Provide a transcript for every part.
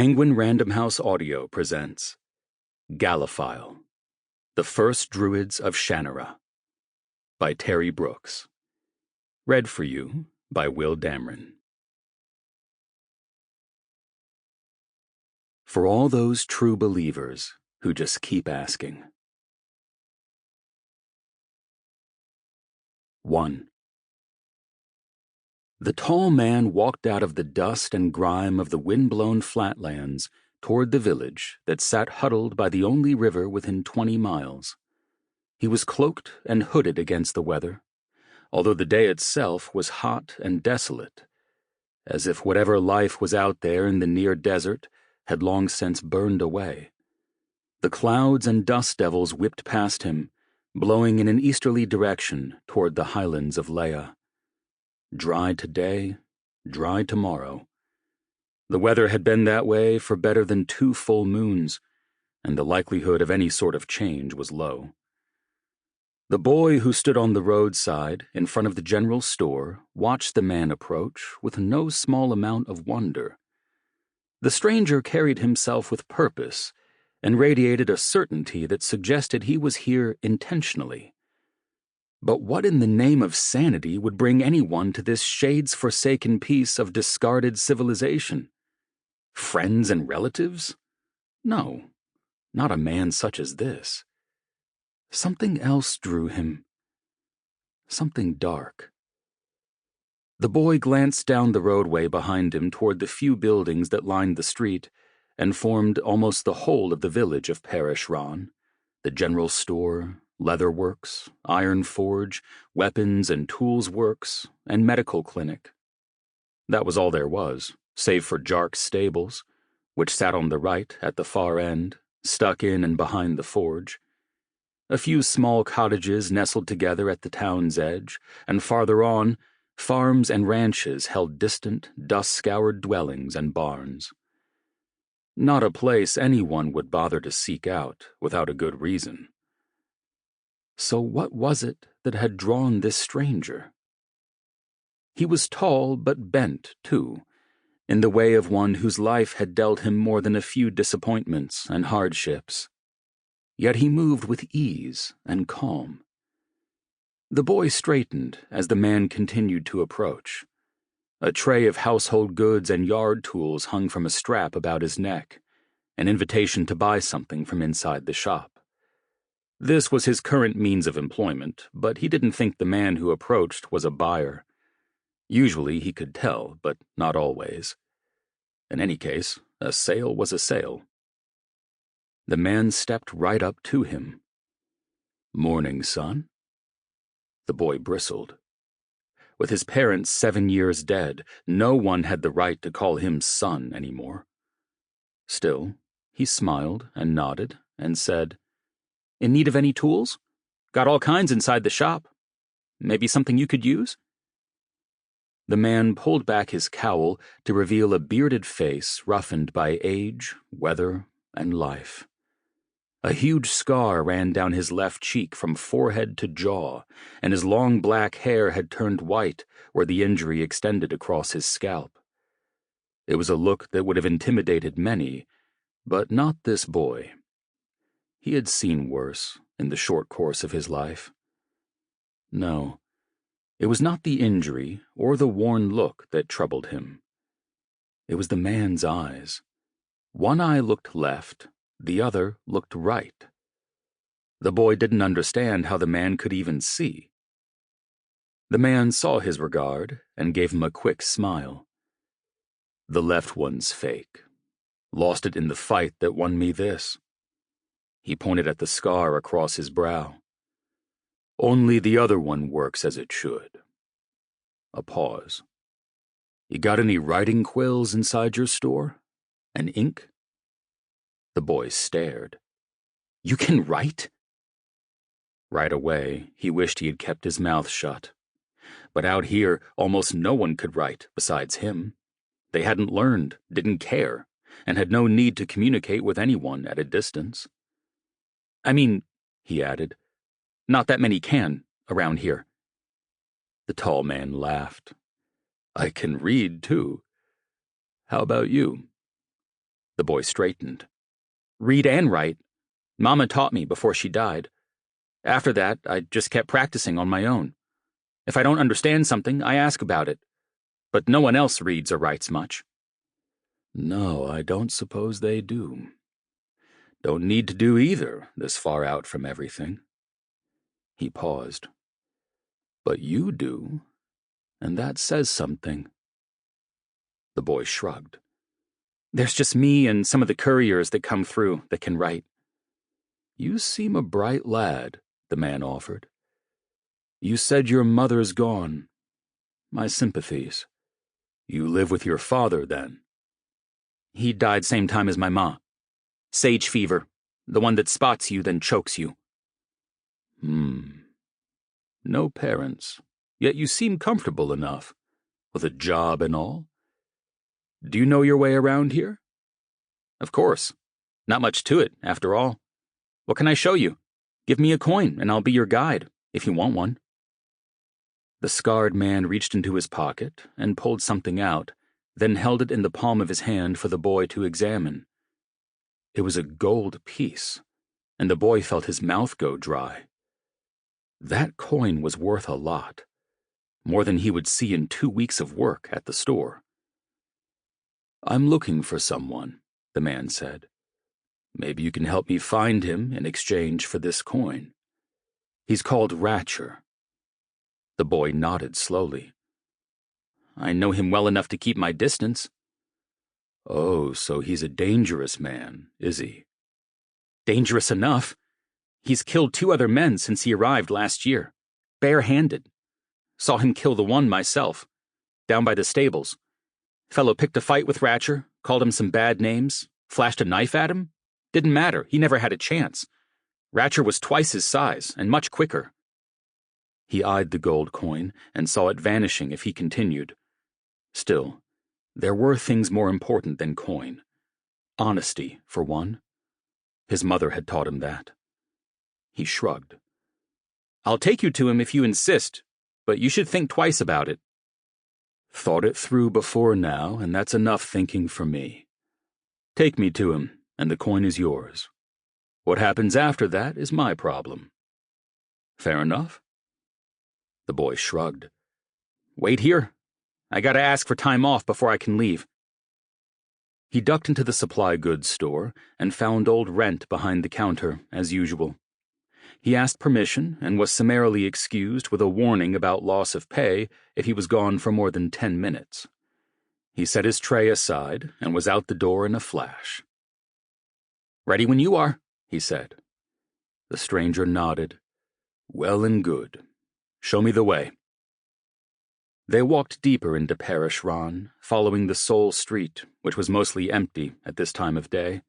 Penguin Random House Audio presents Galaphile, The First Druids of Shannara by Terry Brooks. Read for you by Will Dameron. For all those true believers who just keep asking. 1. The tall man walked out of the dust and grime of the wind-blown flatlands toward the village that sat huddled by the only river within 20 miles. He was cloaked and hooded against the weather, although the day itself was hot and desolate, as if whatever life was out there in the near desert had long since burned away. The clouds and dust devils whipped past him, blowing in an easterly direction toward the highlands of Leia. Dry today, dry tomorrow. The weather had been that way for better than 2 full moons, and the likelihood of any sort of change was low. The boy who stood on the roadside in front of the general store watched the man approach with no small amount of wonder. The stranger carried himself with purpose and radiated a certainty that suggested he was here intentionally. But what in the name of sanity would bring anyone to this shades-forsaken piece of discarded civilization? Friends and relatives? No, not a man such as this. Something else drew him. Something dark. The boy glanced down the roadway behind him toward the few buildings that lined the street and formed almost the whole of the village of Paranor, the general store, leatherworks, iron forge, weapons and tools works, and medical clinic. That was all there was, save for Jark's stables, which sat on the right at the far end, stuck in and behind the forge. A few small cottages nestled together at the town's edge, and farther on, farms and ranches held distant, dust-scoured dwellings and barns. Not a place anyone would bother to seek out without a good reason. So what was it that had drawn this stranger? He was tall but bent, too, in the way of one whose life had dealt him more than a few disappointments and hardships. Yet he moved with ease and calm. The boy straightened as the man continued to approach. A tray of household goods and yard tools hung from a strap about his neck, an invitation to buy something from inside the shop. This was his current means of employment, but he didn't think the man who approached was a buyer. Usually he could tell, but not always. In any case, a sale was a sale. The man stepped right up to him. "Morning, son." The boy bristled. With his parents 7 years dead, no one had the right to call him son anymore. Still, he smiled and nodded and said, "In need of any tools? Got all kinds inside the shop. Maybe something you could use?" The man pulled back his cowl to reveal a bearded face roughened by age, weather, and life. A huge scar ran down his left cheek from forehead to jaw, and his long black hair had turned white where the injury extended across his scalp. It was a look that would have intimidated many, but not this boy. He had seen worse in the short course of his life. No, it was not the injury or the worn look that troubled him. It was the man's eyes. One eye looked left, the other looked right. The boy didn't understand how the man could even see. The man saw his regard and gave him a quick smile. "The left one's fake. Lost it in the fight that won me this." He pointed at the scar across his brow. "Only the other one works as it should." A pause. "You got any writing quills inside your store? And ink?" The boy stared. "You can write?" Right away, he wished he had kept his mouth shut. But out here, almost no one could write besides him. They hadn't learned, didn't care, and had no need to communicate with anyone at a distance. "I mean," he added, "not that many can, around here." The tall man laughed. "I can read, too. How about you?" The boy straightened. Read and write. Mama taught me before she died. After that, I just kept practicing on my own. If I don't understand something, I ask about it. But no one else reads or writes much. No, I don't suppose they do. Don't need to do either, this far out from everything. He paused. But you do, and that says something. The boy shrugged. There's just me and some of the couriers that come through that can write. You seem a bright lad, the man offered. You said your mother's gone. My sympathies. You live with your father, then? He died same time as my ma. Sage fever, the one that spots you then chokes you. No parents, yet you seem comfortable enough, with a job and all. Do you know your way around here? Of course. Not much to it, after all. What can I show you? Give me a coin, and I'll be your guide, if you want one. The scarred man reached into his pocket and pulled something out, then held it in the palm of his hand for the boy to examine. It was a gold piece, and the boy felt his mouth go dry. That coin was worth a lot, more than he would see in 2 weeks of work at the store. I'm looking for someone, the man said. Maybe you can help me find him in exchange for this coin. He's called Ratcher. The boy nodded slowly. I know him well enough to keep my distance. Oh, so he's a dangerous man, is he? Dangerous enough. He's killed 2 other men since he arrived last year, bare-handed. Saw him kill the one myself, down by the stables. Fellow picked a fight with Ratcher, called him some bad names, flashed a knife at him. Didn't matter, he never had a chance. Ratcher was twice his size, and much quicker. He eyed the gold coin and saw it vanishing if he continued. Still, there were things more important than coin. Honesty, for one. His mother had taught him that. He shrugged. I'll take you to him if you insist, but you should think twice about it. Thought it through before now, and that's enough thinking for me. Take me to him, and the coin is yours. What happens after that is my problem. Fair enough? The boy shrugged. Wait here. I gotta ask for time off before I can leave. He ducked into the supply goods store and found old Rent behind the counter, as usual. He asked permission and was summarily excused with a warning about loss of pay if he was gone for more than 10 minutes. He set his tray aside and was out the door in a flash. Ready when you are, he said. The stranger nodded. Well and good. Show me the way. They walked deeper into Parish Ron, following the sole street, which was mostly empty at this time of day.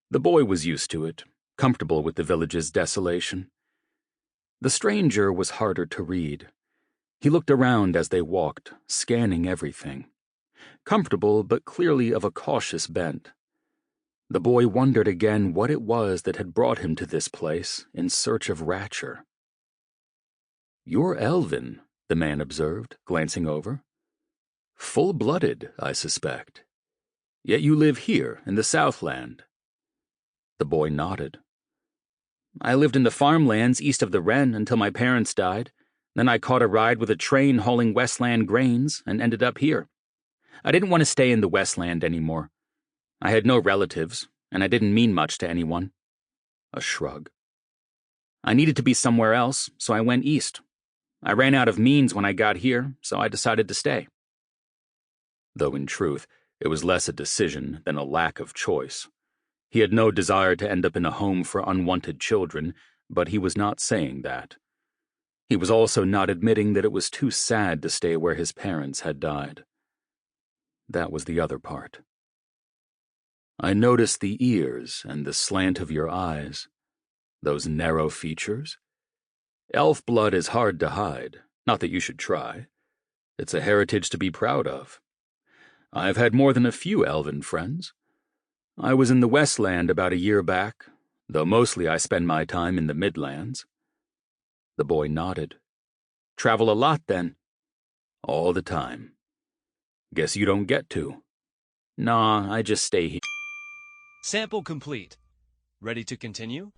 The boy was used to it, comfortable with the village's desolation. The stranger was harder to read. He looked around as they walked, scanning everything. Comfortable, but clearly of a cautious bent. The boy wondered again what it was that had brought him to this place in search of Ratcher. You're Elven, the man observed, glancing over. Full-blooded, I suspect. Yet you live here in the Southland. The boy nodded. I lived in the farmlands east of the Wren until my parents died. Then I caught a ride with a train hauling Westland grains and ended up here. I didn't want to stay in the Westland anymore. I had no relatives, and I didn't mean much to anyone. A shrug. I needed to be somewhere else, so I went east. I ran out of means when I got here, so I decided to stay. Though in truth, it was less a decision than a lack of choice. He had no desire to end up in a home for unwanted children, but he was not saying that. He was also not admitting that it was too sad to stay where his parents had died. That was the other part. I noticed the ears and the slant of your eyes. Those narrow features. Elf blood is hard to hide, not that you should try. It's a heritage to be proud of. I've had more than a few elven friends. I was in the Westland about a year back, though mostly I spend my time in the Midlands. The boy nodded. Travel a lot, then? All the time. Guess you don't get to. Nah, I just stay here. Sample complete. Ready to continue?